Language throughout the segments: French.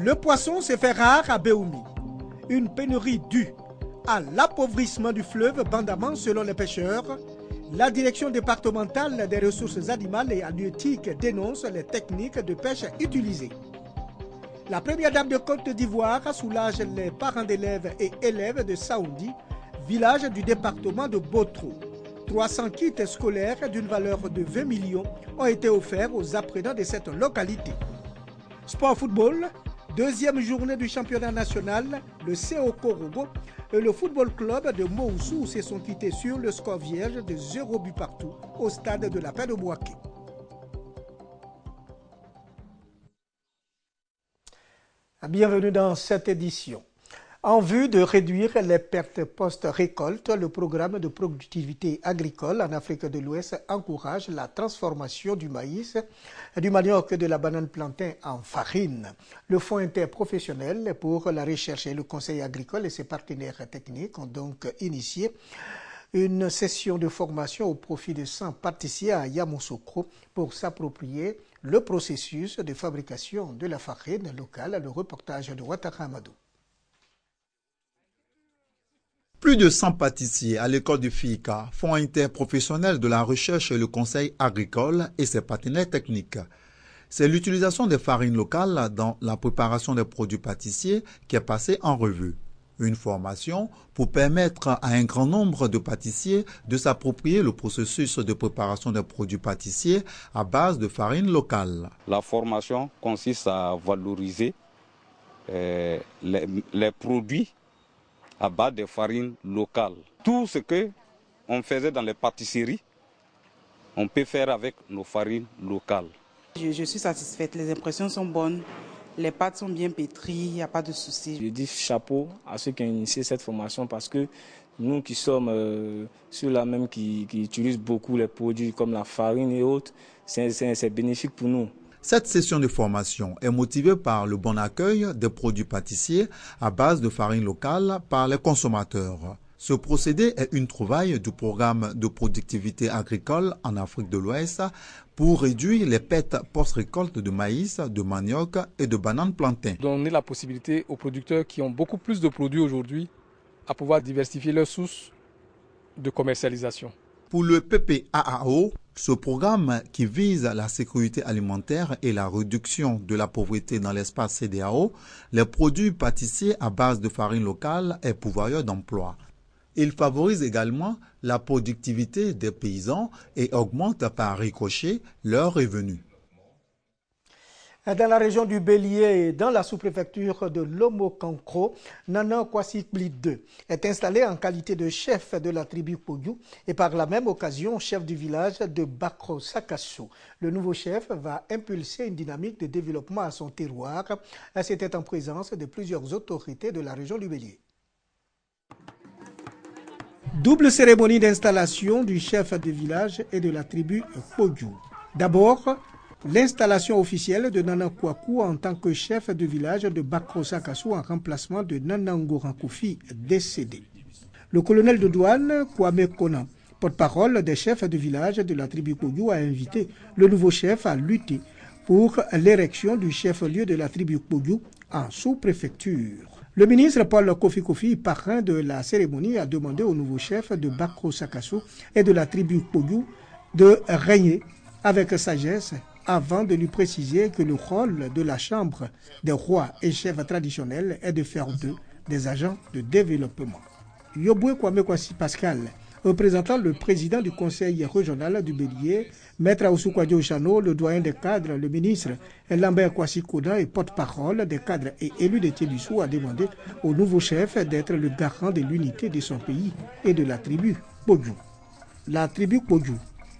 Le poisson s'est fait rare à Béoumi. Une pénurie due à l'appauvrissement du fleuve Bandamant selon les pêcheurs. La direction départementale des ressources animales et halieutiques dénonce les techniques de pêche utilisées. La première dame de Côte d'Ivoire soulage les parents d'élèves et élèves de Saoundi, village du département de Botro. 300 kits scolaires d'une valeur de 20 millions ont été offerts aux apprenants de cette localité. Sport football, deuxième journée du championnat national, le CO Korogo et le football club de Moussou se sont quittés sur le score vierge de 0 but partout au stade de la Paix de Bouaké. Bienvenue dans cette édition. En vue de réduire les pertes post-récolte, le programme de productivité agricole en Afrique de l'Ouest encourage la transformation du maïs, du manioc et de la banane plantain en farine. Le Fonds interprofessionnel pour la recherche et le conseil agricole et ses partenaires techniques ont donc initié une session de formation au profit de 100 pâtissiers à Yamoussoukro pour s'approprier le processus de fabrication de la farine locale. Le reportage de Ouattara Amadou. Plus de 100 pâtissiers à l'école du FICA, Fonds interprofessionnel de la recherche et le conseil agricole et ses partenaires techniques. C'est l'utilisation des farines locales dans la préparation des produits pâtissiers qui est passée en revue. Une formation pour permettre à un grand nombre de pâtissiers de s'approprier le processus de préparation des produits pâtissiers à base de farine locale. La formation consiste à valoriser les produits à base de farine locale. Tout ce qu'on faisait dans les pâtisseries, on peut faire avec nos farines locales. Je suis satisfaite, les impressions sont bonnes, les pâtes sont bien pétries, il n'y a pas de souci. Je dis chapeau à ceux qui ont initié cette formation parce que nous qui sommes ceux-là même qui utilisent beaucoup les produits comme la farine et autres, c'est bénéfique pour nous. Cette session de formation est motivée par le bon accueil des produits pâtissiers à base de farine locale par les consommateurs. Ce procédé est une trouvaille du programme de productivité agricole en Afrique de l'Ouest pour réduire les pertes post-récolte de maïs, de manioc et de bananes plantain. Donner la possibilité aux producteurs qui ont beaucoup plus de produits aujourd'hui à pouvoir diversifier leurs sources de commercialisation. Pour le PPAAO, ce programme qui vise la sécurité alimentaire et la réduction de la pauvreté dans l'espace CEDEAO, les produits pâtissiers à base de farine locale est pourvoyeur d'emplois. Il favorise également la productivité des paysans et augmente par ricochet leurs revenus. Dans la région du Bélier et dans la sous-préfecture de Lomo-Kankro, Nana Kwasipli II est installé en qualité de chef de la tribu Pogyou et par la même occasion chef du village de Bakro Sakasso. Le nouveau chef va impulser une dynamique de développement à son terroir. C'était en présence de plusieurs autorités de la région du Bélier. Double cérémonie d'installation du chef de village et de la tribu Pogyou. D'abord, l'installation officielle de Nana Kwaku en tant que chef de village de Bakro Sakasso en remplacement de Nana Ngorankoufi décédé. Le colonel de douane Kwame Kona, porte-parole des chefs de village de la tribu Pogyou, a invité le nouveau chef à lutter pour l'érection du chef-lieu de la tribu Pogyou en sous-préfecture. Le ministre Paul Kofi, parrain de la cérémonie, a demandé au nouveau chef de Bakro Sakasso et de la tribu Pogyou de régner avec sagesse avant de lui préciser que le rôle de la chambre des rois et chefs traditionnels est de faire d'eux des agents de développement. Yoboué Kwame Kwasi Pascal, représentant le président du conseil régional du Bélier, Maître Ousoukwadjo Chano, le doyen des cadres, le ministre Lambert Kwasi Koda et porte-parole des cadres et élus de Tébissou, a demandé au nouveau chef d'être le garant de l'unité de son pays et de la tribu Pogyou. La tribu Pogyou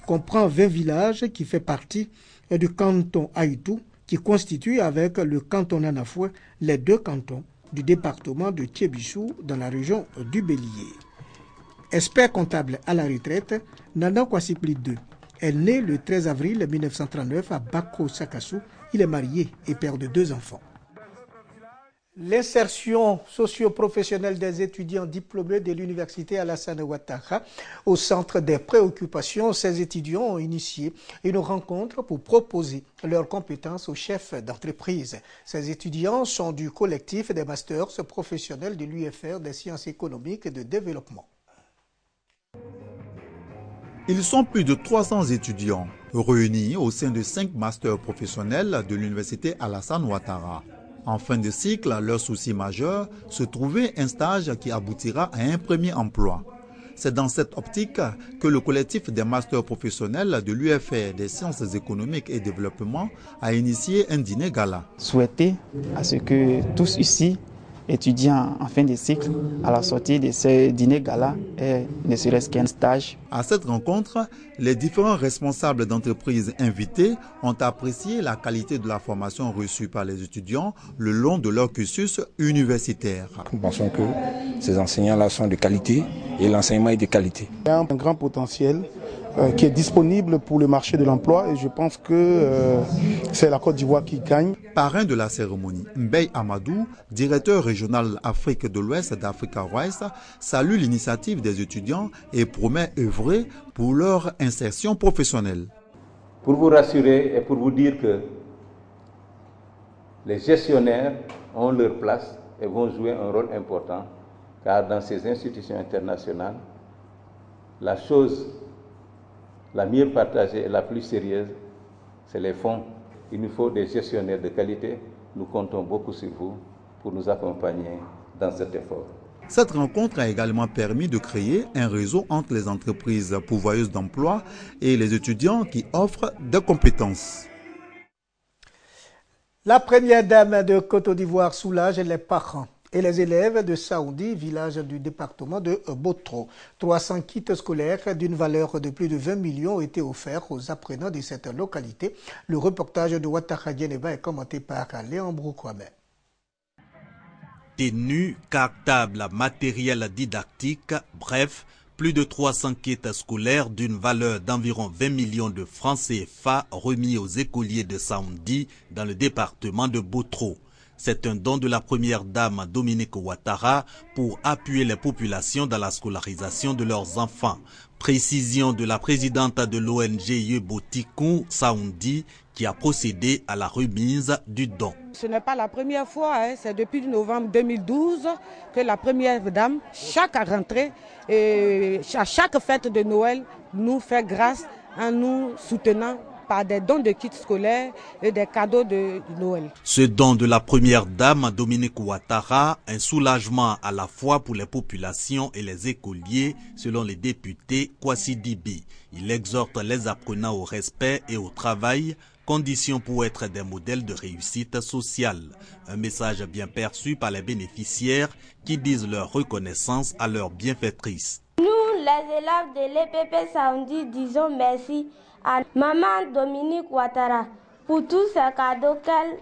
comprend 20 villages qui fait partie du canton Haïtou, qui constitue avec le canton Nanafoué les deux cantons du département de Tébissou dans la région du Bélier. Expert comptable à la retraite, Nana Kwasipli II est né le 13 avril 1939 à Bakro Sakasso. Il est marié et père de 2 enfants. L'insertion socio-professionnelle des étudiants diplômés de l'université Alassane Ouattara au centre des préoccupations. Ces étudiants ont initié une rencontre pour proposer leurs compétences aux chefs d'entreprise. Ces étudiants sont du collectif des masters professionnels de l'UFR des sciences économiques et de développement. Ils sont plus de 300 étudiants réunis au sein de 5 masters professionnels de l'université Alassane Ouattara. En fin de cycle, leur souci majeur, se trouver un stage qui aboutira à un premier emploi. C'est dans cette optique que le collectif des masters professionnels de l'UFR des sciences économiques et développement a initié un dîner gala. Souhaiter à ce que tous ici, étudiants en fin de cycle, à la sortie de ce dîner gala, aient ne serait-ce qu'un stage. À cette rencontre, les différents responsables d'entreprises invités ont apprécié la qualité de la formation reçue par les étudiants le long de leur cursus universitaire. Nous pensons que ces enseignants-là sont de qualité et l'enseignement est de qualité. Il y a un grand potentiel qui est disponible pour le marché de l'emploi et je pense que c'est la Côte d'Ivoire qui gagne. Parrain de la cérémonie, Mbey Amadou, directeur régional Afrique de l'Ouest d'Africa West, salue l'initiative des étudiants et promet œuvrer pour leur insertion professionnelle. Pour vous rassurer et pour vous dire que les gestionnaires ont leur place et vont jouer un rôle important, car dans ces institutions internationales, la chose la mieux partagée et la plus sérieuse, c'est les fonds. Il nous faut des gestionnaires de qualité. Nous comptons beaucoup sur vous pour nous accompagner dans cet effort. Cette rencontre a également permis de créer un réseau entre les entreprises pourvoyeuses d'emploi et les étudiants qui offrent des compétences. La première dame de Côte d'Ivoire soulage les parents et les élèves de Saoundi, village du département de Botro. 300 kits scolaires d'une valeur de plus de 20 millions ont été offerts aux apprenants de cette localité. Le reportage de Ouattara Dieneba est commenté par Léon Broukwame. Tenues, cartables, matériel didactique, bref, plus de 300 kits scolaires d'une valeur d'environ 20 millions de francs CFA remis aux écoliers de Saoundi dans le département de Botro. C'est un don de la première dame Dominique Ouattara pour appuyer les populations dans la scolarisation de leurs enfants. Précision de la présidente de l'ONG Yebotikou Saoundi qui a procédé à la remise du don. Ce n'est pas la première fois, c'est depuis novembre 2012 que la première dame, chaque rentrée et à chaque fête de Noël, nous fait grâce en nous soutenant par des dons de kits scolaires et des cadeaux de Noël. Ce don de la première dame Dominique Ouattara, un soulagement à la fois pour les populations et les écoliers, selon les députés Kwasi Dibi. Il exhorte les apprenants au respect et au travail, conditions pour être des modèles de réussite sociale. Un message bien perçu par les bénéficiaires qui disent leur reconnaissance à leurs bienfaitrices. Nous, les élèves de l'EPP Saoundi, disons merci à Maman Dominique Ouattara pour tous ces cadeaux qu'elle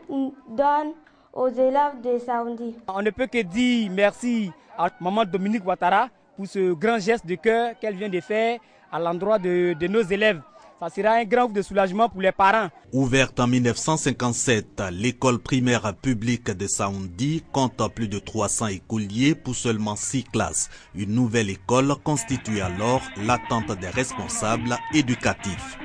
donne aux élèves de Saoundi. On ne peut que dire merci à Maman Dominique Ouattara pour ce grand geste de cœur qu'elle vient de faire à l'endroit de nos élèves. Ça sera un grand coup de soulagement pour les parents. Ouverte en 1957, l'école primaire publique de Saoundi compte plus de 300 écoliers pour seulement 6 classes. Une nouvelle école constitue alors l'attente des responsables éducatifs.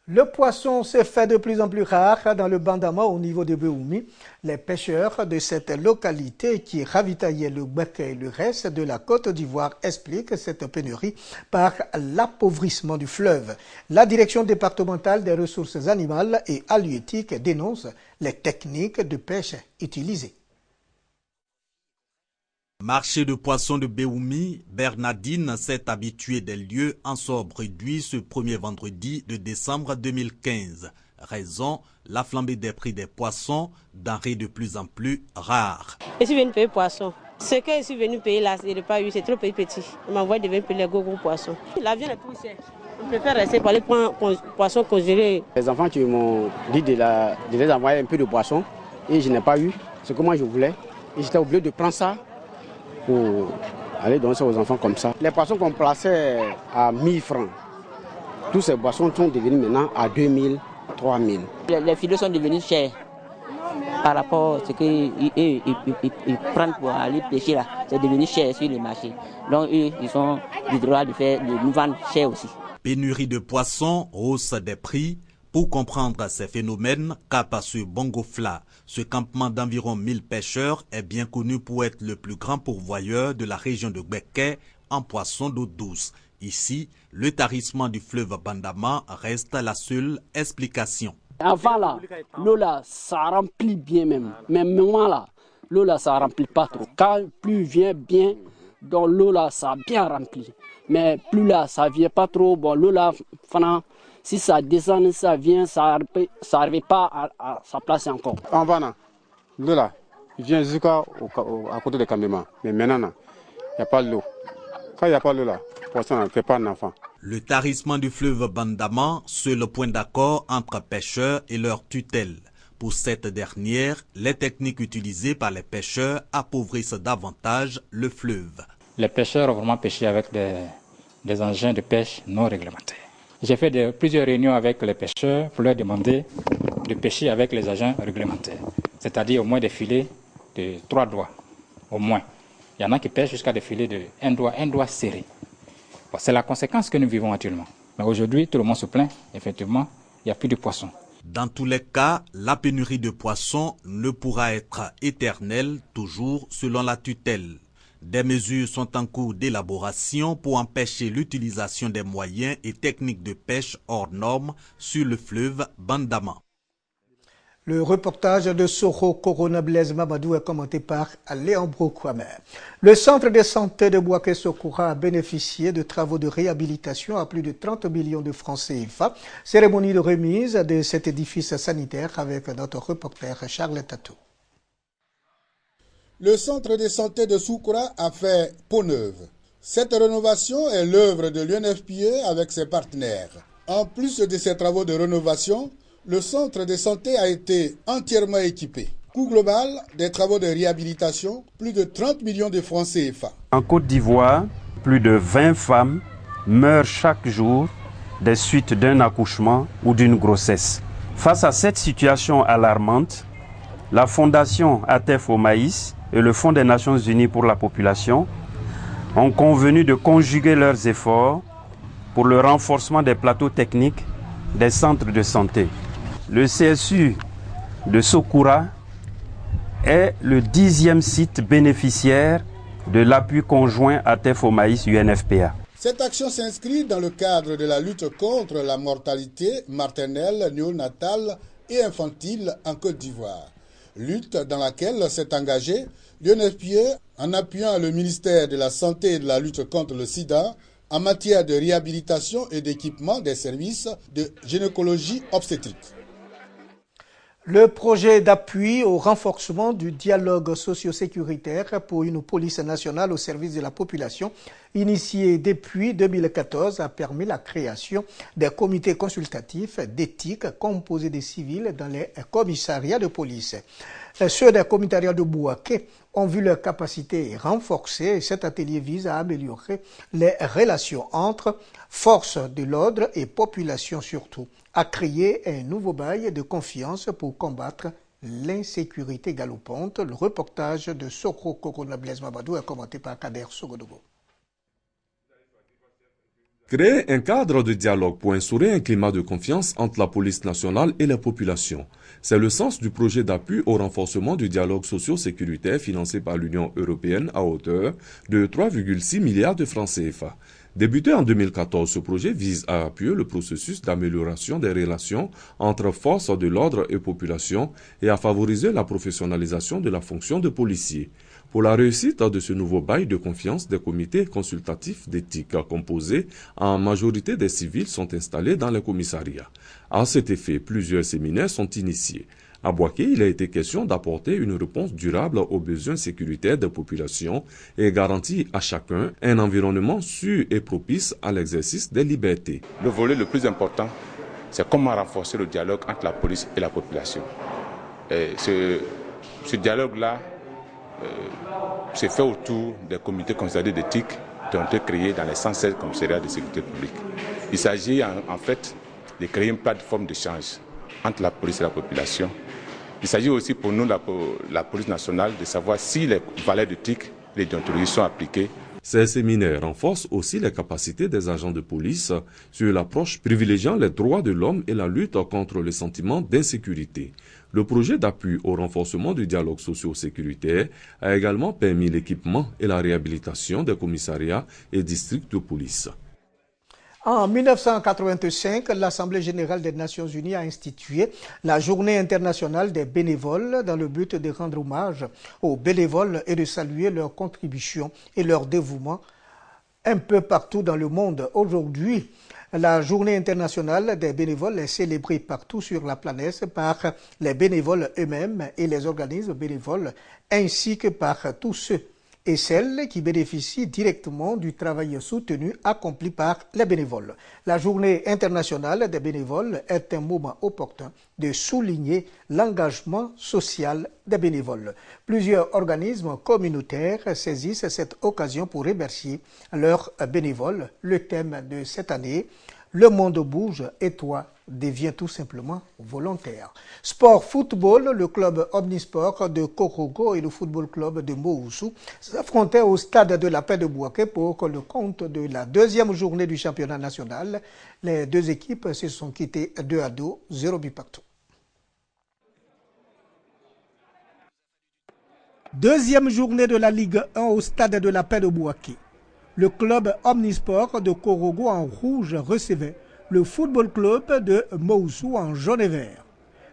Le poisson s'est fait de plus en plus rare dans le Bandama au niveau de Béoumi. Les pêcheurs de cette localité qui ravitaillaient le bec et le reste de la Côte d'Ivoire expliquent cette pénurie par l'appauvrissement du fleuve. La direction départementale des ressources animales et halieutiques dénonce les techniques de pêche utilisées. Marché de poissons de Béoumi, Bernardine s'est habituée des lieux en sort réduit ce premier vendredi de décembre 2015. Raison, la flambée des prix des poissons, denrées de plus en plus rares. Je suis venu payer poisson. Ce que je suis venu payer là, je n'ai pas eu, c'est trop petit. On m'envoie de venir payer les gros poissons. La viande est plus chère. On préfère rester pour aller prendre poisson congelé. Les enfants qui m'ont dit de les envoyer un peu de poisson et je n'ai pas eu ce que moi je voulais. Et j'étais obligé de prendre ça pour aller donner ça aux enfants comme ça. Les poissons qu'on plaçait à 1000 francs, tous ces poissons sont devenus maintenant à 2000, 3000. Les filets sont devenus chers. par rapport à ce qu'ils prennent pour aller pêcher là, c'est devenu cher sur les marchés. Donc eux, ils ont le droit de nous vendre cher aussi. Pénurie de poissons, hausse des prix. Pour comprendre ces phénomènes, Cap sur Bongofla, ce campement d'environ 1000 pêcheurs est bien connu pour être le plus grand pourvoyeur de la région de Gbeke en poissons d'eau douce. Ici, le tarissement du fleuve Bandama reste la seule explication. Avant là, l'eau là, ça remplit bien même. Mais maintenant là, l'eau là, ça remplit pas trop. Quand la pluie vient bien, donc l'eau là, ça a bien rempli. Mais plus là, ça vient pas trop. Bon, l'eau là, si ça descend, ça vient, ça n'arrive pas à sa place encore. En Vana, l'eau là, il vient jusqu'à à côté des campements. Mais maintenant, il n'y a pas d'eau. Quand il n'y a pas d'eau là, le poisson ne fait pas d'enfant. Le tarissement du fleuve Bandama, seul point d'accord entre pêcheurs et leur tutelle. Pour cette dernière, les techniques utilisées par les pêcheurs appauvrissent davantage le fleuve. Les pêcheurs ont vraiment pêché avec des engins de pêche non réglementés. J'ai fait plusieurs réunions avec les pêcheurs pour leur demander de pêcher avec les agents réglementaires, c'est-à-dire au moins des filets de 3 doigts, au moins. Il y en a qui pêchent jusqu'à des filets de un doigt serré. Bon, c'est la conséquence que nous vivons actuellement. Mais aujourd'hui, tout le monde se plaint, effectivement, il n'y a plus de poissons. Dans tous les cas, la pénurie de poissons ne pourra être éternelle, toujours selon la tutelle. Des mesures sont en cours d'élaboration pour empêcher l'utilisation des moyens et techniques de pêche hors normes sur le fleuve Bandama. Le reportage de Soro Corona Blaise Mamadou est commenté par Léandro Kwame. Le centre de santé de Bouaké-Sokora a bénéficié de travaux de réhabilitation à plus de 30 millions de francs CFA. Cérémonie de remise de cet édifice sanitaire avec notre reporter Charles Tatou. Le centre de santé de Soukora a fait peau neuve. Cette rénovation est l'œuvre de l'UNFPA avec ses partenaires. En plus de ces travaux de rénovation, le centre de santé a été entièrement équipé. Coût global des travaux de réhabilitation, plus de 30 millions de francs CFA. En Côte d'Ivoire, plus de 20 femmes meurent chaque jour des suites d'un accouchement ou d'une grossesse. Face à cette situation alarmante, la Fondation ATEF au Maïs et le Fonds des Nations Unies pour la population ont convenu de conjuguer leurs efforts pour le renforcement des plateaux techniques des centres de santé. Le CSU de Sokora est le 10e site bénéficiaire de l'appui conjoint ATEF au Maïs UNFPA. Cette action s'inscrit dans le cadre de la lutte contre la mortalité maternelle, néonatale et infantile en Côte d'Ivoire. Lutte dans laquelle s'est engagé l'UNFPA en appuyant le ministère de la Santé et de la lutte contre le sida en matière de réhabilitation et d'équipement des services de gynécologie obstétrique. Le projet d'appui au renforcement du dialogue socio-sécuritaire pour une police nationale au service de la population, initié depuis 2014, a permis la création des comités consultatifs d'éthique composés des civils dans les commissariats de police. Ceux des commissariats de Bouaké ont vu leur capacité renforcée. Cet atelier vise à améliorer les relations entre forces de l'ordre et population surtout, à créer un nouveau bail de confiance pour combattre l'insécurité galopante. Le reportage de Sokro Corona Blaise Mamadou est commenté par Kader Sogodogo. Créer un cadre de dialogue pour instaurer un climat de confiance entre la police nationale et la population. C'est le sens du projet d'appui au renforcement du dialogue socio-sécuritaire financé par l'Union européenne à hauteur de 3,6 milliards de francs CFA. Débuté en 2014, ce projet vise à appuyer le processus d'amélioration des relations entre forces de l'ordre et population et à favoriser la professionnalisation de la fonction de policier. Pour la réussite de ce nouveau bail de confiance, des comités consultatifs d'éthique composés en majorité des civils sont installés dans les commissariats. À cet effet, plusieurs séminaires sont initiés. À Bouaké, il a été question d'apporter une réponse durable aux besoins sécuritaires des populations et garantir à chacun un environnement sûr et propice à l'exercice des libertés. Le volet le plus important, c'est comment renforcer le dialogue entre la police et la population. Et ce dialogue-là se fait autour des comités consultatifs d'éthique qui ont été créés dans les 116 commissariats de sécurité publique. Il s'agit en fait de créer une plateforme d'échange entre la police et la population Il s'agit aussi pour nous, la police nationale, de savoir si les valeurs d'éthique, les déontologies sont appliquées. Ces séminaires renforcent aussi les capacités des agents de police sur l'approche privilégiant les droits de l'homme et la lutte contre les sentiments d'insécurité. Le projet d'appui au renforcement du dialogue socio-sécuritaire a également permis l'équipement et la réhabilitation des commissariats et districts de police. En 1985, l'Assemblée générale des Nations unies a institué la Journée internationale des bénévoles dans le but de rendre hommage aux bénévoles et de saluer leur contribution et leur dévouement un peu partout dans le monde. Aujourd'hui, la Journée internationale des bénévoles est célébrée partout sur la planète par les bénévoles eux-mêmes et les organismes bénévoles, ainsi que par tous ceux et celles qui bénéficient directement du travail soutenu accompli par les bénévoles. La Journée internationale des bénévoles est un moment opportun de souligner l'engagement social des bénévoles. Plusieurs organismes communautaires saisissent cette occasion pour remercier leurs bénévoles. Le thème de cette année, le monde bouge et toi devient tout simplement volontaire. Sport football, le club Omnisport de Korogo et le football club de Moussou s'affrontaient au stade de la Paix de Bouaké pour le compte de la deuxième journée du championnat national. Les deux équipes se sont quittées 2-2, 0 but partout. Deuxième journée de la Ligue 1 au stade de la Paix de Bouaké. Le club Omnisport de Korogo en rouge recevait le football club de Moussou en jaune et vert.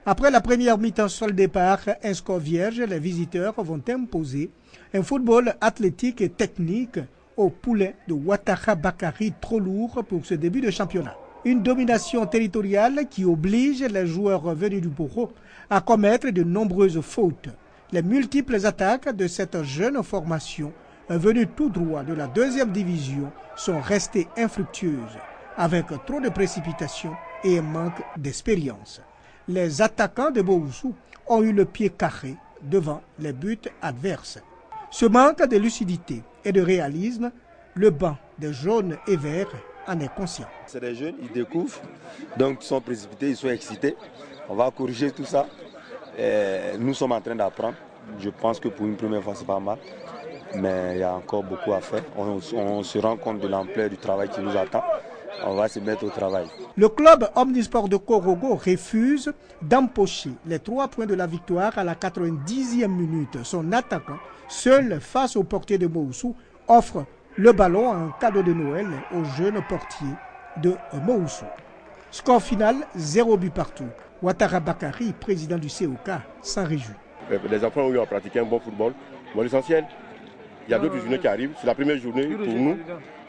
Après la première mi-temps soldée par un score vierge, les visiteurs vont imposer un football athlétique et technique au poulet de Ouattara Bakari, trop lourd pour ce début de championnat. Une domination territoriale qui oblige les joueurs venus du Boro à commettre de nombreuses fautes. Les multiples attaques de cette jeune formation venue tout droit de la deuxième division sont restées infructueuses, avec trop de précipitations et un manque d'expérience. Les attaquants de Moussou ont eu le pied carré devant les buts adverses. Ce manque de lucidité et de réalisme, le banc des jaunes et verts en est conscient. C'est des jeunes, ils découvrent, donc ils sont précipités, ils sont excités. On va corriger tout ça. Et nous sommes en train d'apprendre. Je pense que pour une première fois, c'est pas mal. Mais il y a encore beaucoup à faire. On se rend compte de l'ampleur du travail qui nous attend. On va se mettre au travail. Le club Omnisport de Korogo refuse d'empocher les 3 points de la victoire à la 90e minute. Son attaquant, seul face au portier de Moussou, offre le ballon en cadeau de Noël au jeune portier de Moussou. Score final, 0 but partout. Ouattara Bakari, président du COK, s'en réjouit. Les enfants ont eu à pratiquer un bon football. Bon, l'essentiel, il y a d'autres journées qui arrivent. C'est la première journée pour nous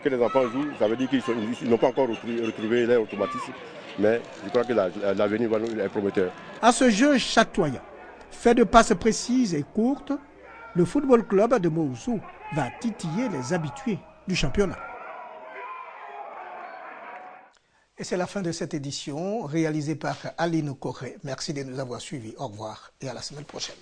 que les enfants jouent. Ça veut dire qu'ils n'ont pas encore retrouvé leur automatisme. Mais je crois que l'avenir est prometteur. À ce jeu chatoyant, fait de passes précises et courtes, le football club de Moussou va titiller les habitués du championnat. Et c'est la fin de cette édition réalisée par Aline Corré. Merci de nous avoir suivis. Au revoir et à la semaine prochaine.